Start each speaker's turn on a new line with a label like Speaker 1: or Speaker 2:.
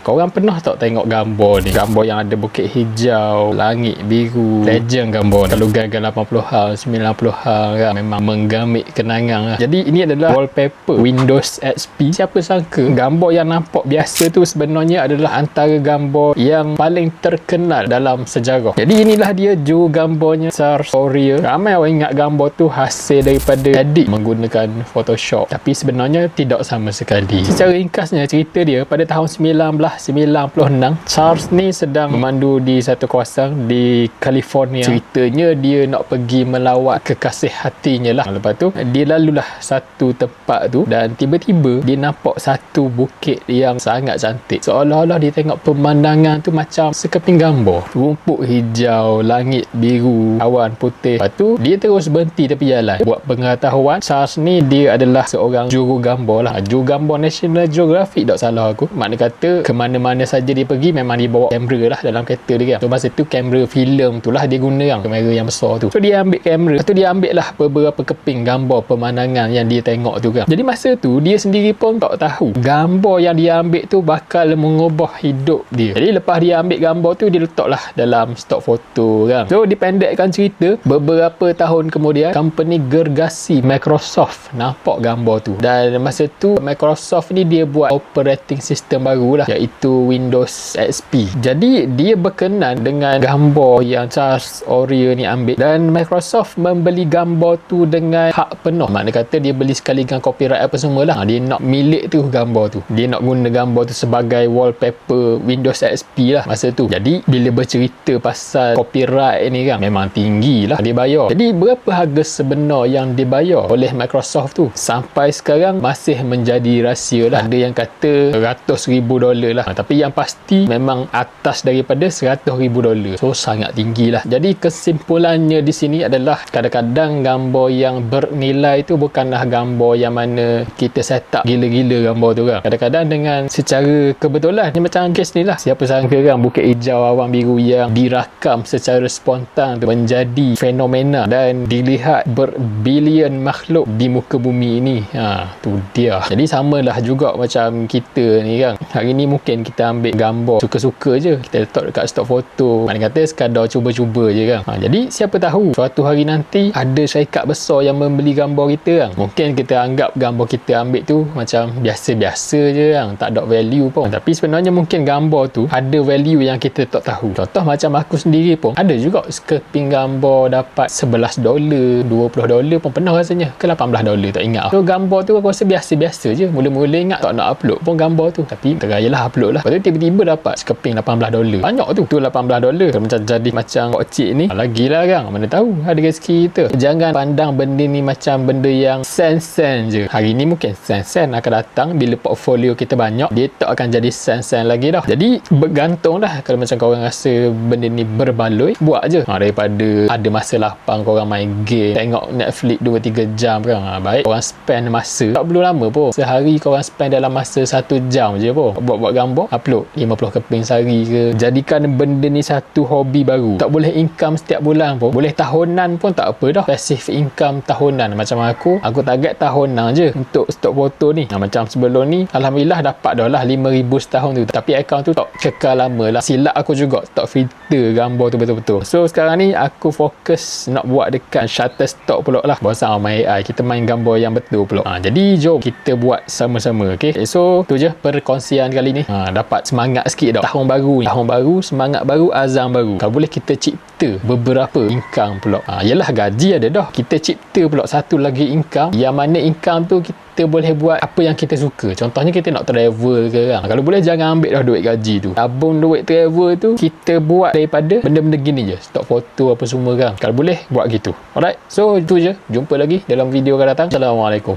Speaker 1: Korang pernah tak tengok gambar ni? Gambar yang ada bukit hijau, langit biru. Legend gambar ni. Kalau gagal 80-an, 90-an kan, memang menggamit kenangan lah. Jadi ini adalah wallpaper Windows XP. Siapa sangka gambar yang nampak biasa tu sebenarnya adalah antara gambar yang paling terkenal dalam sejarah. Jadi inilah dia juru gambarnya, Charles Fourier. Ramai orang ingat gambar tu hasil daripada edit menggunakan Photoshop, tapi sebenarnya tidak sama sekali. Secara ringkasnya, cerita dia pada tahun 1996, Charles ni sedang memandu di satu kawasan di California. Ceritanya dia nak pergi melawat kekasih hatinya lah. Lepas tu dia lalulah satu tempat tu dan tiba-tiba dia nampak satu bukit yang sangat cantik. Seolah-olah dia tengok pemandangan tu macam sekeping gambar. Rumput hijau, langit biru, awan putih. Lepas tu dia terus berhenti tepi jalan. Buat pengetahuan, Charles ni dia adalah seorang juru gambar lah. Juru gambar National Geographic, tak salah aku. Makna kata ke mana-mana saja dia pergi memang dia bawa kamera lah dalam kereta dia kan. So masa tu kamera filem tu lah dia guna kan, kamera yang besar tu. So dia ambil kamera, lepas tu dia ambil lah beberapa keping gambar pemandangan yang dia tengok tu kan. Jadi masa tu dia sendiri pun tak tahu gambar yang dia ambil tu bakal mengubah hidup dia. Jadi lepas dia ambil gambar tu, dia letaklah dalam stok foto kan. So dipendekkan cerita, beberapa tahun kemudian company gergasi Microsoft nampak gambar tu, dan masa tu Microsoft ni dia buat operating system baru lah, iaitu Windows XP. Jadi dia berkenan dengan gambar yang Charles Fourier ni ambil, dan Microsoft membeli gambar tu dengan hak penuh. Makna kata dia beli sekali dengan copyright apa semua lah. Dia nak milik tu gambar tu, dia nak guna gambar tu sebagai wallpaper Windows XP lah masa tu. Jadi bila bercerita pasal copyright ni kan, memang tinggi lah dia bayar. Jadi berapa harga sebenar yang dibayar oleh Microsoft tu sampai sekarang masih menjadi rahsia lah. Ada yang kata $100,000 lah, tapi yang pasti memang atas daripada $100,000. So sangat tinggi lah. Jadi kesimpulannya di sini adalah kadang-kadang gambar yang bernilai tu bukanlah gambar yang mana kita set up gila-gila gambar tu kan. Kadang-kadang dengan secara kebetulan ni, macam kes ni lah, siapa sangka kan bukit hijau awan biru yang dirakam secara spontan tu menjadi fenomena dan dilihat berbilion makhluk di muka bumi ini. Tu dia. Jadi samalah juga macam kita ni kan. Hari ni mungkin kita ambil gambar suka-suka je, kita letak dekat stok foto, maknanya kata sekadar cuba-cuba je kan. Jadi siapa tahu suatu hari nanti ada syarikat besar yang membeli gambar kita kan. Mungkin kita anggap gambar kita ambil tu macam biasa-biasa je kan, tak ada value pun. Tapi sebenarnya mungkin gambar tu ada value yang kita tak tahu. Contoh macam aku sendiri pun ada juga sekeping gambar dapat $11, $20 pun pernah rasanya, ke $18 tak ingat. So gambar tu aku rasa biasa-biasa je. Mula-mula ingat tak nak upload pun gambar tu, tapi terayalah upload lah. Lepas tu tiba-tiba dapat sekeping $18. Banyak tu $18. Kalau macam jadi macam pakcik ni lagilah kan, mana tahu ada rezeki kita. Jangan pandang benda ni macam benda yang sen-sen je. Hari ni mungkin sen-sen, akan datang bila portfolio kita banyak, dia tak akan jadi sen-sen lagi dah. Jadi bergantung dah. Kalau macam korang rasa benda ni berbaloi, buat je. Daripada ada masa lapang korang main game, tengok Netflix 2-3 jam kan, baik korang spend masa, tak perlu lama pun, sehari korang spend dalam masa 1 jam je pun, buat gambar, upload 50 keping sehari ke. Jadikan benda ni satu hobi baru. Tak boleh income setiap bulan pun, boleh tahunan pun tak apa dah, passive income tahunan. Macam aku target tahunan je untuk stok foto ni. Macam sebelum ni alhamdulillah dapat dah lah 5,000 setahun tu, tapi akaun tu tak kekal lama lah. Silap aku juga tak filter gambar tu betul-betul. So sekarang ni aku fokus nak buat dekat Shutterstock pula lah. Bosan main AI, kita main gambar yang betul pula. Jadi jom kita buat sama-sama. Okay, so tu je perkongsian kali ni. Dapat semangat sikit dah. Tahun baru, semangat baru, azam baru. Kalau boleh kita cipta beberapa income pula. Yalah gaji ada dah, kita cipta pula satu lagi income, yang mana income tu kita boleh buat apa yang kita suka. Contohnya kita nak travel ke kan, kalau boleh jangan ambil dah duit gaji tu, tabung duit travel tu kita buat daripada benda-benda gini je, stok foto apa semua kan. Kalau boleh buat gitu. Alright, so itu je, jumpa lagi dalam video akan datang. Assalamualaikum.